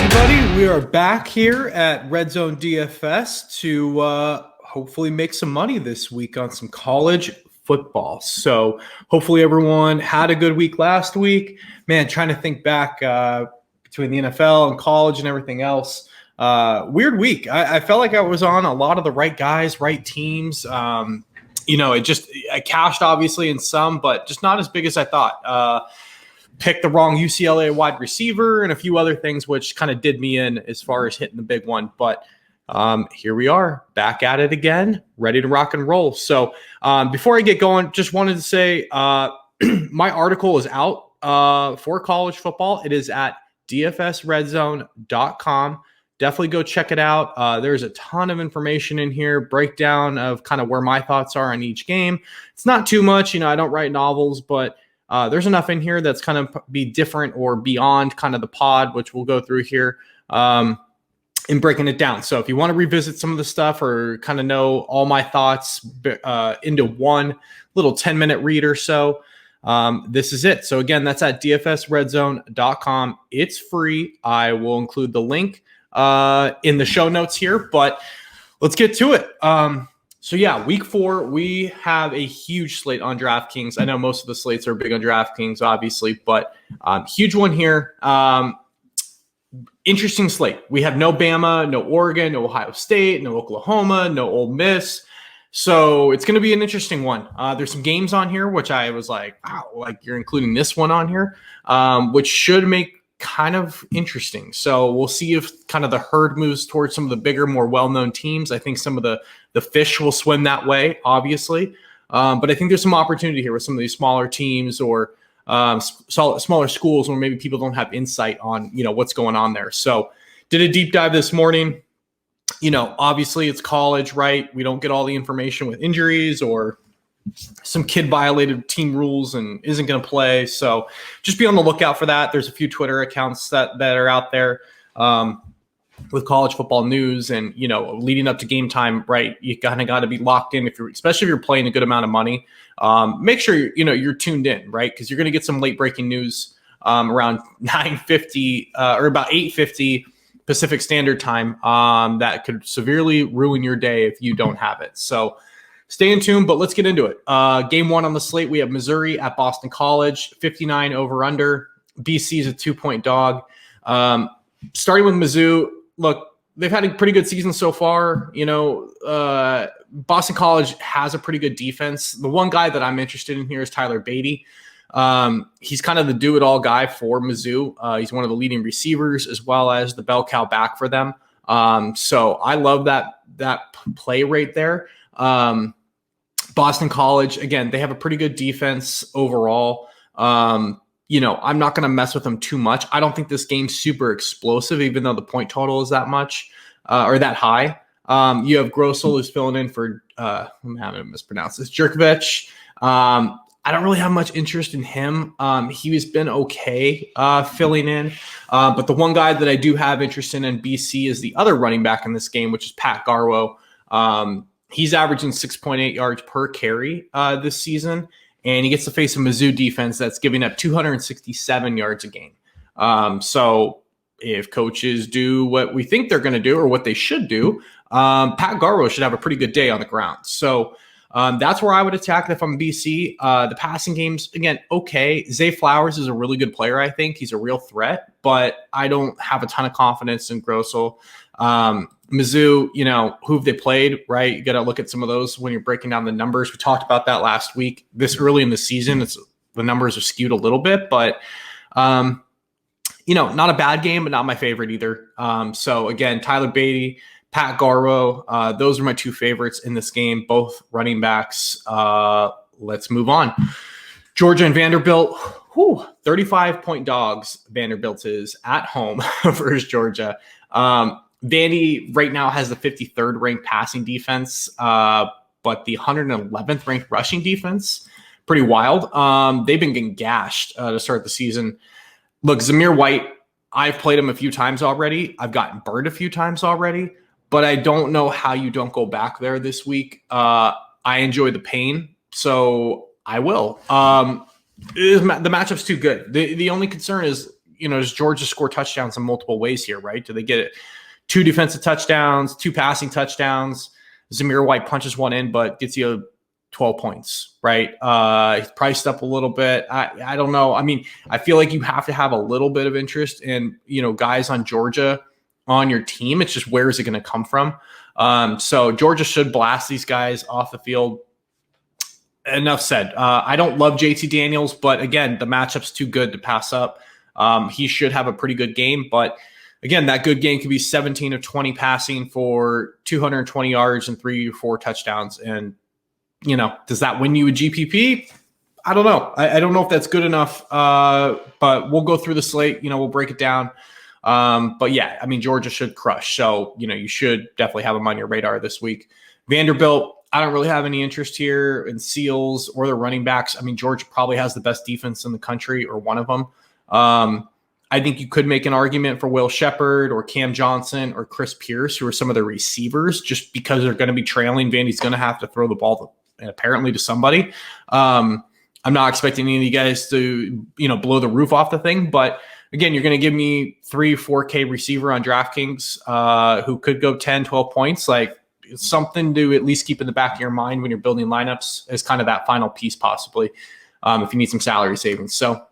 everybody. We are back here at Red Zone DFS to hopefully make some money this week on some college football. So hopefully everyone had a good week last week. Man, trying to think back between the NFL and college and everything else. Weird week. I felt like I was on a lot of the right guys, right teams. I cashed obviously in some, but just not as big as I thought. Picked the wrong UCLA wide receiver and a few other things, which kind of did me in as far as hitting the big one. But here we are back at it again, ready to rock and roll. So before I get going, just wanted to say my article is out for college football. It is at dfsredzone.com. Definitely go check it out. There's a ton of information in here, breakdown of kind of where my thoughts are on each game. It's not too much. I don't write novels, but there's enough in here that's kind of be different or beyond kind of the pod, which we'll go through here in breaking it down. So if you want to revisit some of the stuff or kind of know all my thoughts into one little 10-minute read or so, this is it. So again, that's at dfsredzone.com. It's free. I will include the link in the show notes here, but let's get to it. So yeah, week 4, we have a huge slate on DraftKings. I know most of the slates are big on DraftKings, obviously, but huge one here. Interesting slate. We have no Bama, no Oregon, no Ohio State, no Oklahoma, no Ole Miss. So it's going to be an interesting one. There's some games on here, which I was like, wow, like you're including this one on here, which should make kind of interesting. So we'll see if kind of the herd moves towards some of the bigger, more well-known teams. I think some of the fish will swim that way, obviously. But I think there's some opportunity here with some of these smaller teams or smaller schools where maybe people don't have insight on, what's going on there. So did a deep dive this morning. Obviously it's college, right? We don't get all the information with injuries or some kid violated team rules and isn't going to play. So just be on the lookout for that. There's a few Twitter accounts that are out there with college football news and, leading up to game time, right? You kind of got to be locked in especially if you're playing a good amount of money. Make sure you're tuned in, right? Because you're going to get some late breaking news around 9:50 or about 8:50 Pacific Standard Time that could severely ruin your day if you don't have it. So stay in tune, but let's get into it. Game 1 on the slate, we have Missouri at Boston College, 59 over under. BC is a 2-point dog. Starting with Mizzou, look, they've had a pretty good season so far. Boston College has a pretty good defense. The one guy that I'm interested in here is Tyler Beatty. He's kind of the do-it-all guy for Mizzou. He's one of the leading receivers as well as the bell cow back for them. So I love that play right there. Boston College, again, they have a pretty good defense overall. I'm not going to mess with them too much. I don't think this game's super explosive, even though the point total is that much or that high. You have Grossel who's filling in for, I'm having to mispronounce this, Jerkovich. I don't really have much interest in him. He's been okay filling in. But the one guy that I do have interest in BC is the other running back in this game, which is Pat Garwo. He's averaging 6.8 yards per carry this season, and he gets to face a Mizzou defense that's giving up 267 yards a game. So if coaches do what we think they're going to do or what they should do, Pat Garwo should have a pretty good day on the ground. So that's where I would attack if I'm BC. The passing game's, again, okay. Zay Flowers is a really good player, I think. He's a real threat, but I don't have a ton of confidence in Grossel. Mizzou, who have they played, right? You got to look at some of those when you're breaking down the numbers. We talked about that last week. This early in the season, the numbers are skewed a little bit, but, not a bad game, but not my favorite either. So again, Tyler Beatty, Pat Garwo, those are my two favorites in this game, both running backs. Let's move on. Georgia and Vanderbilt, 35-point dogs. Vanderbilt is at home versus Georgia. Vandy right now has the 53rd ranked passing defense, but the 111th ranked rushing defense. Pretty wild. They've been getting gashed to start the season. Look, Zamir White, I've played him a few times already. I've gotten burned a few times already, but I don't know how you don't go back there this week. I enjoy the pain, so I will. The matchup's too good. The only concern is does Georgia score touchdowns in multiple ways here, right? Do they get it? 2 defensive touchdowns, 2 passing touchdowns. Zamir White punches one in, but gets you 12 points, right? He's priced up a little bit. I don't know. I mean, I feel like you have to have a little bit of interest in, guys on Georgia on your team. It's just, where is it going to come from? So Georgia should blast these guys off the field. Enough said. I don't love JT Daniels, but again, the matchup's too good to pass up. He should have a pretty good game, but again, that good game could be 17 of 20 passing for 220 yards and 3 or 4 touchdowns. And, does that win you a GPP? I don't know. I don't know if that's good enough, but we'll go through the slate. We'll break it down. But yeah, I mean, Georgia should crush. So, you should definitely have them on your radar this week. Vanderbilt, I don't really have any interest here in Seals or the running backs. I mean, Georgia probably has the best defense in the country, or one of them. I think you could make an argument for Will Shepherd or Cam Johnson or Chris Pierce, who are some of the receivers, just because they're going to be trailing. Vandy's going to have to throw the ball apparently to somebody. I'm not expecting any of you guys to, blow the roof off the thing. But again, you're going to give me 3-4K receiver on DraftKings who could go 10, 12 points. Like, it's something to at least keep in the back of your mind when you're building lineups as kind of that final piece, possibly, if you need some salary savings. So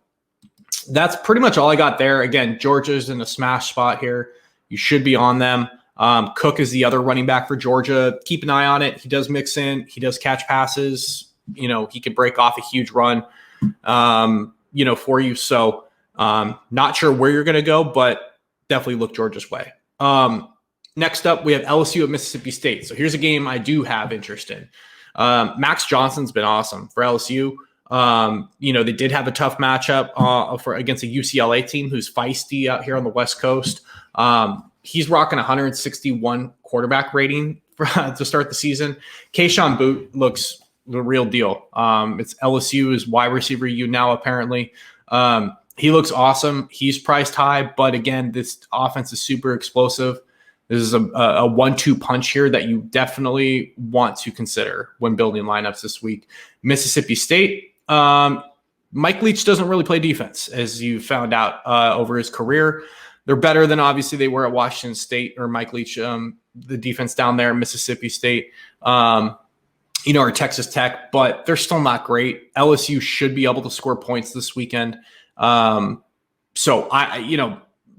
that's pretty much all I got there. Again, Georgia's in a smash spot here. You should be on them. Cook is the other running back for Georgia. Keep an eye on it. He does mix in. He does catch passes. He could break off a huge run, for you. So not sure where you're going to go, but definitely look Georgia's way. Next up, we have LSU at Mississippi State. So here's a game I do have interest in. Max Johnson's been awesome for LSU. They did have a tough matchup against a UCLA team who's feisty out here on the West Coast. He's rocking 161 quarterback rating to start the season. Keyshawn Boot looks the real deal. It's LSU's wide receiver now, apparently. He looks awesome. He's priced high, but again, this offense is super explosive. This is a 1-2 punch here that you definitely want to consider when building lineups this week. Mississippi State, Mike Leach doesn't really play defense, as you found out over his career. They're better than obviously they were at Washington State, or Mike Leach, the defense down there in Mississippi State, or Texas Tech, but they're still not great. LSU should be able to score points this weekend. So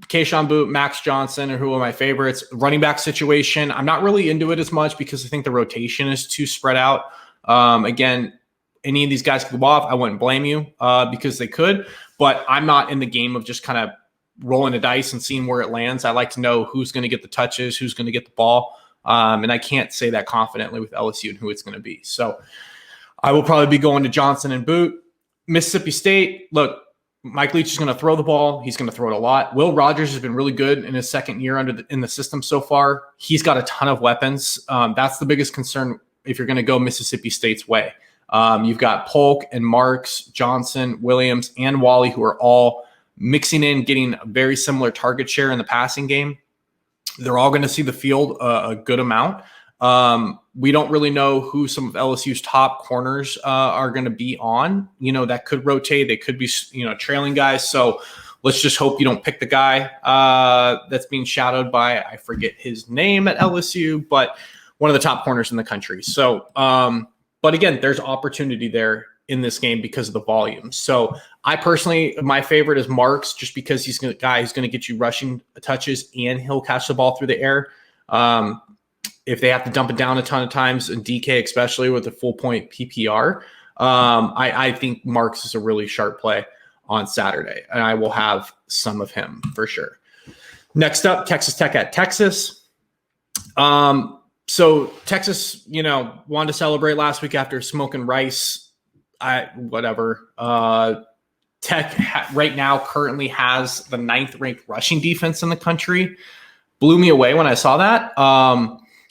Keyshawn Boot, Max Johnson are who are my favorites. Running back situation, I'm not really into it as much because I think the rotation is too spread out. Again, any of these guys could go off. I wouldn't blame you because they could, but I'm not in the game of just kind of rolling the dice and seeing where it lands. I like to know who's going to get the touches, who's going to get the ball. And I can't say that confidently with LSU and who it's going to be. So I will probably be going to Johnson and Boot. Mississippi State, look, Mike Leach is going to throw the ball. He's going to throw it a lot. Will Rogers has been really good in his second year in the system so far. He's got a ton of weapons. That's the biggest concern if you're going to go Mississippi State's way. You've got Polk and Marks, Johnson, Williams, and Wally, who are all mixing in, getting a very similar target share in the passing game. They're all going to see the field a good amount. We don't really know who some of LSU's top corners are going to be on. That could rotate. They could be, trailing guys. So let's just hope you don't pick the guy that's being shadowed by, I forget his name at LSU, but one of the top corners in the country. So, but again, there's opportunity there in this game because of the volume. So I personally, my favorite is Marks, just because he's a guy who's going to get you rushing touches and he'll catch the ball through the air. If they have to dump it down a ton of times, and DK especially with a full point PPR, I think Marks is a really sharp play on Saturday, and I will have some of him for sure. Next up, Texas Tech at Texas. So Texas, wanted to celebrate last week after smoking Rice. Tech right now currently has the 9th ranked rushing defense in the country. Blew me away when I saw that.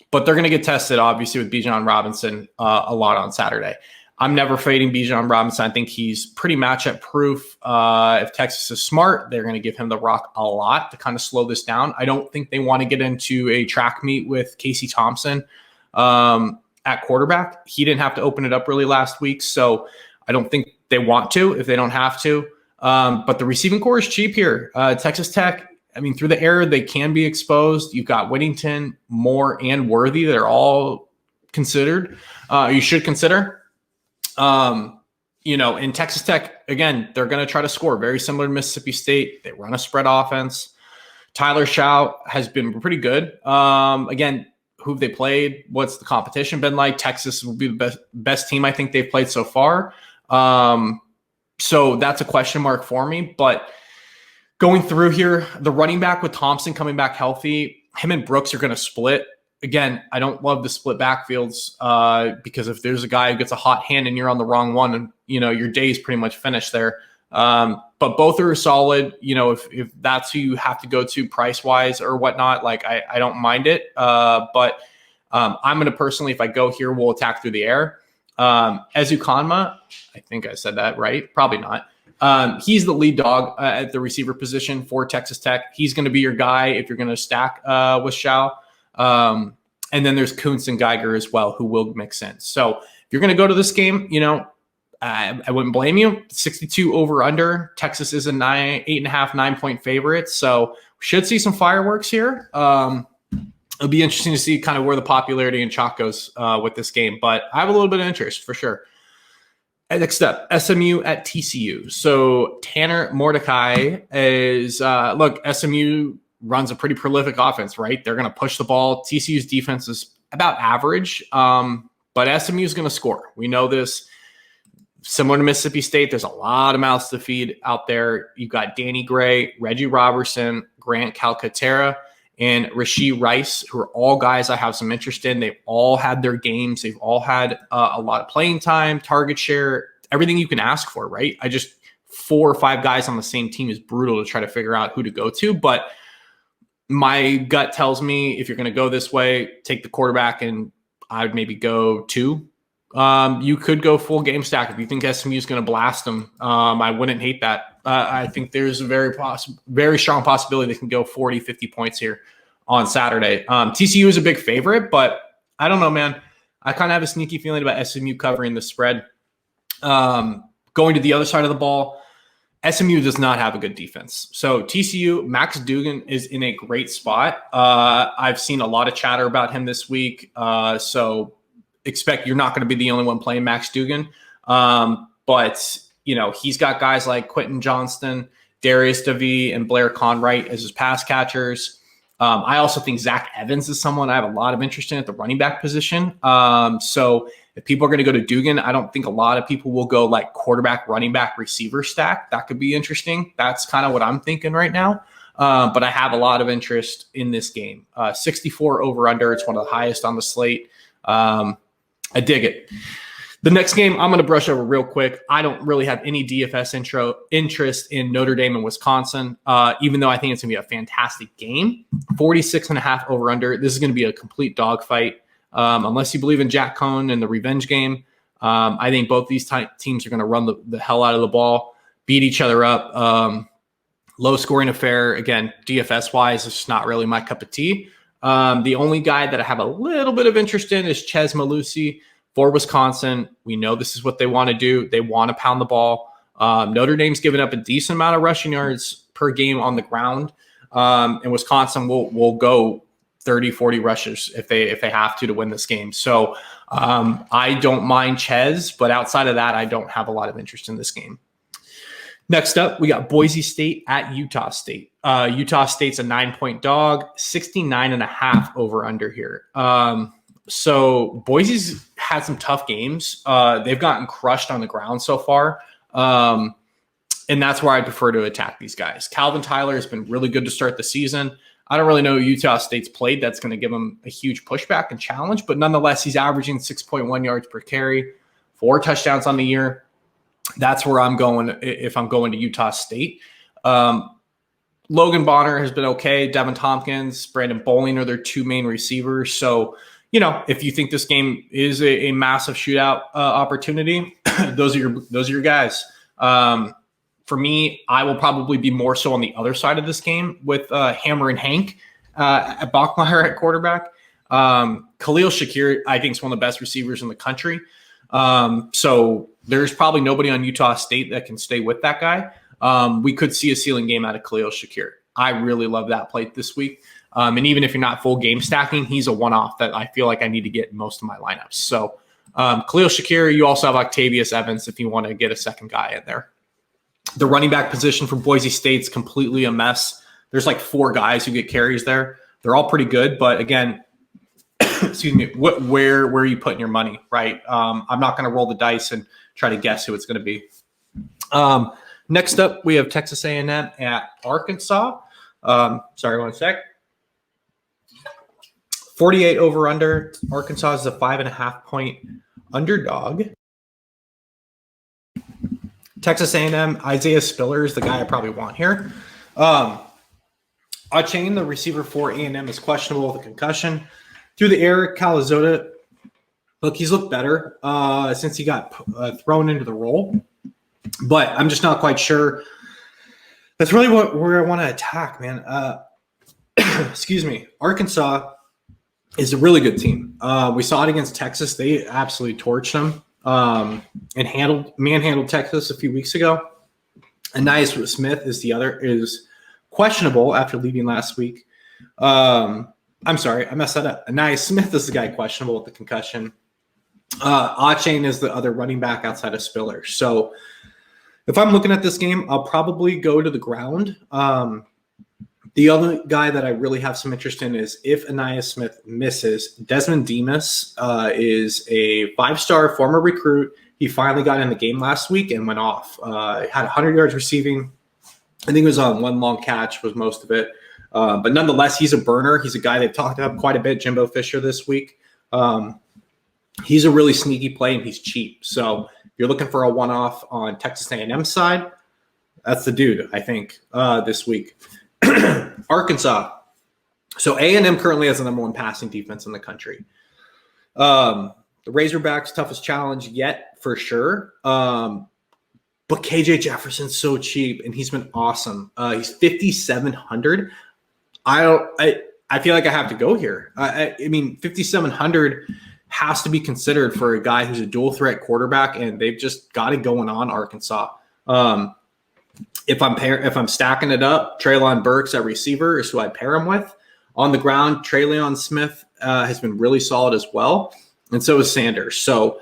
But they're going to get tested, obviously, with Bijan Robinson a lot on Saturday. I'm never fading Bijan Robinson. I think he's pretty matchup proof. If Texas is smart, they're going to give him the rock a lot to kind of slow this down. I don't think they want to get into a track meet with Casey Thompson at quarterback. He didn't have to open it up really last week, so I don't think they want to if they don't have to. But the receiving core is cheap here. Texas Tech, I mean, through the air, they can be exposed. You've got Whittington, Moore, and Worthy. They're all considered. You should consider. In Texas Tech, again, they're going to try to score. Very similar to Mississippi State. They run a spread offense. Tyler Shaw has been pretty good. Again, who have they played? What's the competition been like? Texas will be the best team I think they've played so far. So that's a question mark for me. But going through here, the running back with Thompson coming back healthy, him and Brooks are going to split. Again, I don't love the split backfields because if there's a guy who gets a hot hand and you're on the wrong one, and your day is pretty much finished there. But both are solid. If that's who you have to go to price wise or whatnot, like I don't mind it. But I'm going to personally, if I go here, we'll attack through the air. Ezu Kanma, I think I said that right. Probably not. He's the lead dog at the receiver position for Texas Tech. He's going to be your guy if you're going to stack with Shao. And then there's Kuntz and Geiger as well, who will mix in. So if you're going to go to this game, I wouldn't blame you. 62 over under. Texas is a 8.5, 9-point favorite. So we should see some fireworks here. It'll be interesting to see kind of where the popularity and chalk goes with this game. But I have a little bit of interest for sure. Next up, SMU at TCU. So Tanner Mordecai is, SMU runs a pretty prolific offense, right? They're going to push the ball. TCU's defense is about average, but SMU is going to score. We know this. Similar to Mississippi State, there's a lot of mouths to feed out there. You've got Danny Gray, Reggie Robertson, Grant Calcaterra, and Rashee Rice, who are all guys I have some interest in. They've all had their games. They've all had a lot of playing time, target share, everything you can ask for, right? 4 or 5 guys on the same team is brutal to try to figure out who to go to. But my gut tells me if you're going to go this way, take the quarterback, and I would maybe go 2. You could go full game stack if you think SMU is going to blast them. I wouldn't hate that. I think there's a very strong possibility they can go 40, 50 points here on Saturday. TCU is a big favorite, but I don't know, man. I kind of have a sneaky feeling about SMU covering the spread. Going to the other side of the ball, SMU does not have a good defense. So TCU, Max Duggan is in a great spot. I've seen a lot of chatter about him this week. So expect you're not going to be the only one playing Max Duggan. But he's got guys like Quentin Johnston, Darius DeVee, and Blair Conwright as his pass catchers. I also think Zach Evans is someone I have a lot of interest in at the running back position. So if people are going to go to Duggan, I don't think a lot of people will go like quarterback, running back, receiver stack. That could be interesting. That's kind of what I'm thinking right now. But I have a lot of interest in this game. 64 over under. It's one of the highest on the slate. I dig it. The next game I'm going to brush over real quick. I don't really have any DFS interest in Notre Dame and Wisconsin, even though I think it's going to be a fantastic game. 46.5 over under. This is going to be a complete dogfight. Unless you believe in Jack Cohn and the revenge game, I think both these teams are going to run the hell out of the ball, beat each other up. Low scoring affair. Again, DFS wise, it's just not really my cup of tea. The only guy that I have a little bit of interest in is Ches Malusi for Wisconsin. We know this is what they want to do. They want to pound the ball. Notre Dame's given up a decent amount of rushing yards per game on the ground. And Wisconsin will go 30, 40 rushes if they have to win this game. So I don't mind Ches, but outside of that, I don't have a lot of interest in this game. Next up, we got Boise State at Utah State. Utah State's a 9-point dog, 69.5 over under here. So Boise's had some tough games. They've gotten crushed on the ground so far. And that's where I prefer to attack these guys. Calvin Tyler has been really good to start the season. I don't really know who Utah State's played that's going to give him a huge pushback and challenge, but nonetheless, he's averaging 6.1 yards per carry, 4 touchdowns on the year. That's where I'm going if I'm going to Utah State. Logan Bonner has been okay. Devin Tompkins, Brandon Bowling are their 2 main receivers. So, if you think this game is a massive shootout opportunity, those are your guys. For me, I will probably be more so on the other side of this game with Hammer and Hank at Bachmeier at quarterback. Khalil Shakir, I think, is one of the best receivers in the country. So there's probably nobody on Utah State that can stay with that guy. we could see a ceiling game out of Khalil Shakir. I really love that play this week. And even if you're not full game stacking, he's a one-off that I feel like I need to get in most of my lineups. So Khalil Shakir, you also have Octavius Evans if you want to get a second guy in there. The running back position for Boise State's completely a mess. There's like 4 guys who get carries there. They're all pretty good, but again, excuse me, where are you putting your money, right? I'm not going to roll the dice and try to guess who it's going to be. Next up, we have Texas A&M at Arkansas. Sorry, one sec. 48 over under. Arkansas is a 5.5 point underdog. Texas A&M, Isaiah Spiller is the guy I probably want here. Achane, the receiver for A&M, is questionable with a concussion. Through the air, Calzada, look, he's looked better since he got thrown into the role. But I'm just not quite sure. That's really where I want to attack, man. Excuse me. Arkansas is a really good team. We saw it against Texas. They absolutely torched them and manhandled Texas a few weeks ago. Anais Smith is questionable after leaving last week. I'm sorry, I messed that up. Anais Smith is the guy questionable with the concussion. Achane is the other running back outside of Spiller. So if I'm looking at this game, I'll probably go to the ground. The other guy that I really have some interest in is if Anais Smith misses, Desmond Demas is a 5-star former recruit. He finally got in the game last week and went off. Had 100 yards receiving. I think it was on one long catch was most of it. But nonetheless, he's a burner. He's a guy they've talked about quite a bit, Jimbo Fisher, this week. He's a really sneaky play, and he's cheap. So if you're looking for a one-off on Texas A&M side, that's the dude, I think, this week. Arkansas. So A&M currently has the number 1 passing defense in the country. The Razorbacks' toughest challenge yet, for sure. But KJ Jefferson's so cheap, and he's been awesome. He's 5,700. I feel like I have to go here. I mean, 5,700 has to be considered for a guy who's a dual threat quarterback, and they've just got it going on, Arkansas. If I'm stacking it up, Treylon Burks at receiver is who I pair him with. On the ground, Treylon Smith has been really solid as well, and so is Sanders. So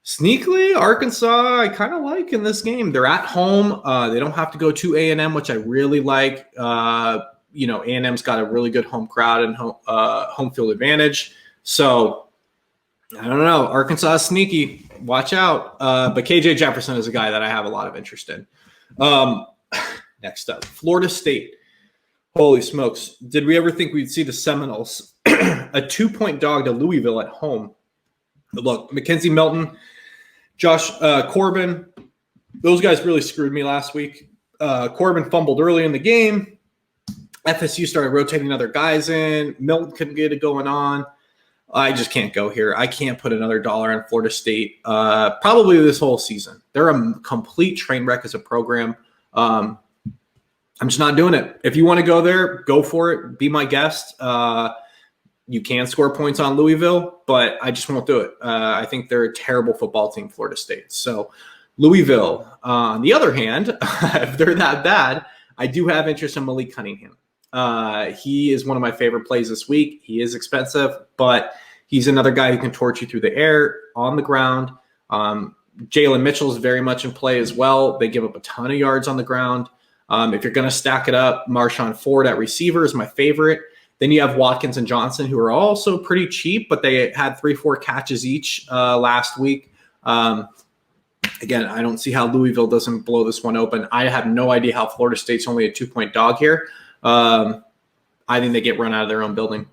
sneakily, Arkansas I kind of like in this game. They're at home. They don't have to go to A&M, which I really like. A&M's got a really good home crowd and home field advantage. So I don't know. Arkansas is sneaky. Watch out. But KJ Jefferson is a guy that I have a lot of interest in. Next up, Florida State. Holy smokes. Did we ever think we'd see the Seminoles a 2-point dog to Louisville at home? Look, Mackenzie Melton, Josh Corbin, those guys really screwed me last week. Corbin fumbled early in the game. FSU started rotating other guys in. Milton couldn't get it going on. I just can't go here. I can't put another dollar on Florida State probably this whole season. They're a complete train wreck as a program. I'm just not doing it. If you want to go there, go for it. Be my guest. You can score points on Louisville, but I just won't do it. I think they're a terrible football team, Florida State. So Louisville, on the other hand, if they're that bad, I do have interest in Malik Cunningham. He is one of my favorite plays this week. He is expensive, but he's another guy who can torch you through the air, on the ground. Jalen Mitchell is very much in play as well. They give up a ton of yards on the ground. If you're going to stack it up, Marshawn Ford at receiver is my favorite. Then you have Watkins and Johnson, who are also pretty cheap, but they had 3-4 catches each last week. Again, I don't see how Louisville doesn't blow this one open. I have no idea how Florida State's only a 2-point dog here. I think they get run out of their own building.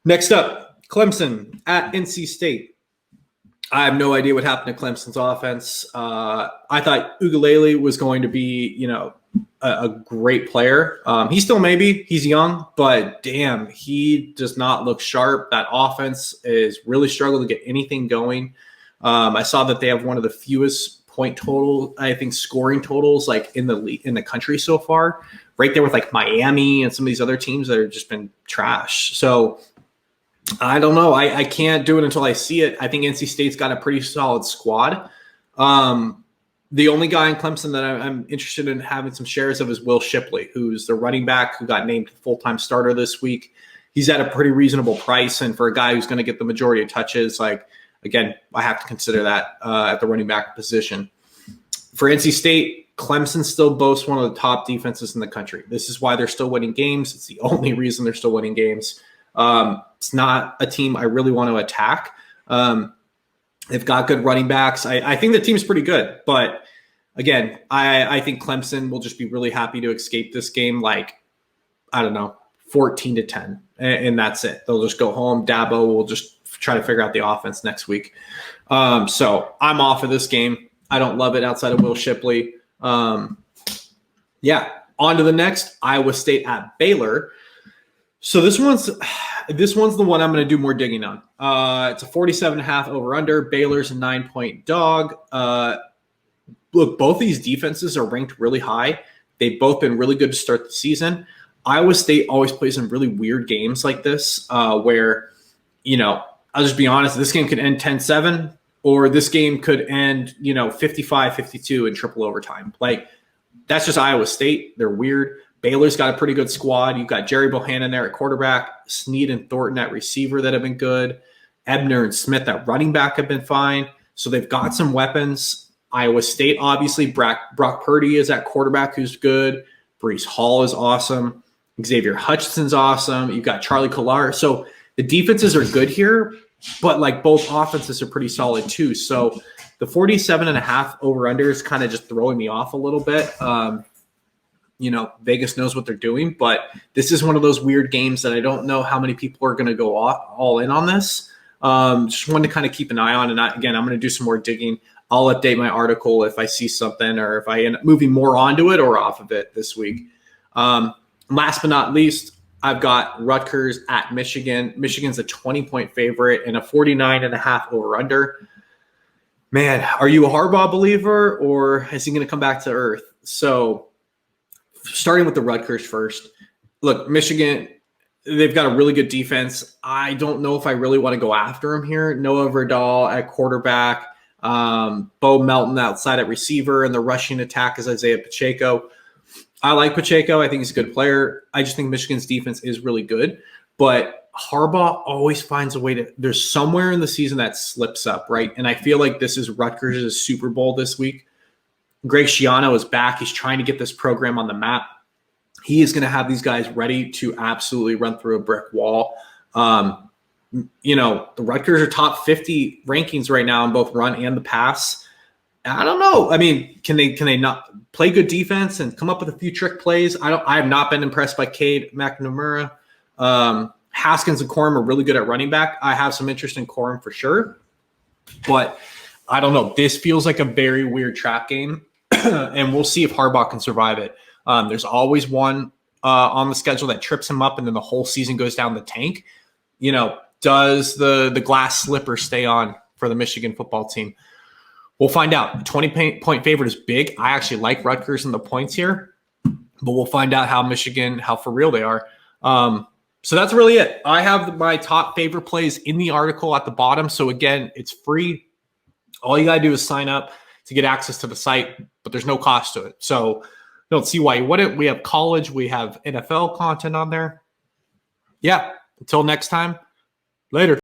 Next up, Clemson at NC State. I have no idea what happened to Clemson's offense. I thought Ugalele was going to be, a great player. He still may be. He's young, but damn, he does not look sharp. That offense is really struggling to get anything going. I saw that they have one of the fewest point total, I think, scoring totals like in the country so far, right there with like Miami and some of these other teams that have just been trash. So I don't know. I can't do it until I see it. I think NC State's got a pretty solid squad. The only guy in Clemson that I'm interested in having some shares of is Will Shipley, who's the running back who got named full-time starter this week. He's at a pretty reasonable price, and for a guy who's going to get the majority of touches, again, I have to consider that at the running back position. For NC State, Clemson still boasts one of the top defenses in the country. This is why they're still winning games. It's the only reason they're still winning games. It's not a team I really want to attack. They've got good running backs. I think the team's pretty good. But, again, I think Clemson will just be really happy to escape this game 14-10. And that's it. They'll just go home. Dabo will just try to figure out the offense next week. So I'm off of this game. I don't love it outside of Will Shipley. On to the next, Iowa State at Baylor. So this one's the one I'm going to do more digging on. It's a 47.5 over under. Baylor's a 9-point dog. Look, both these defenses are ranked really high. They've both been really good to start the season. Iowa State always plays some really weird games like this where, I'll just be honest, this game could end 10-7 or this game could end, 55-52 in triple overtime. That's just Iowa State. They're weird. Baylor's got a pretty good squad. You've got Jerry Bohannon there at quarterback, Snead and Thornton at receiver that have been good. Ebner and Smith at running back have been fine. So they've got some weapons. Iowa State, obviously, Brock Purdy is at quarterback who's good. Breece Hall is awesome. Xavier Hutchinson's awesome. You've got Charlie Collar. So the defenses are good here, but both offenses are pretty solid too. So the 47.5 over under is kind of just throwing me off a little bit. Vegas knows what they're doing, but this is one of those weird games that I don't know how many people are going to go all in on this. Just wanted to kind of keep an eye on. And I'm going to do some more digging. I'll update my article if I see something or if I end up moving more onto it or off of it this week. Last but not least, I've got Rutgers at Michigan. Michigan's a 20-point favorite and a 49.5 over under. Man, are you a Harbaugh believer or is he going to come back to earth? So starting with the Rutgers first, look, Michigan, they've got a really good defense. I don't know if I really want to go after him here. Noah Verdal at quarterback, Bo Melton outside at receiver, and the rushing attack is Isaiah Pacheco. I like Pacheco. I think he's a good player. I just think Michigan's defense is really good. But Harbaugh always finds a way to – there's somewhere in the season that slips up, right? And I feel like this is Rutgers' Super Bowl this week. Greg Schiano is back. He's trying to get this program on the map. He is going to have these guys ready to absolutely run through a brick wall. The Rutgers are top 50 rankings right now in both run and the pass. I don't know. I mean, can they not play good defense and come up with a few trick plays? I have not been impressed by Cade McNamara. Haskins and Corum are really good at running back. I have some interest in Corum for sure, but I don't know. This feels like a very weird trap game, and we'll see if Harbaugh can survive it. There's always one on the schedule that trips him up, and then the whole season goes down the tank. Does the glass slipper stay on for the Michigan football team? We'll find out. 20-point favorite is big. I actually like Rutgers in the points here, but we'll find out how for real they are. So that's really it. I have my top favorite plays in the article at the bottom. So again, it's free. All you got to do is sign up to get access to the site, but there's no cost to it. So don't see why you wouldn't. We have college. We have NFL content on there. Yeah. Until next time, later.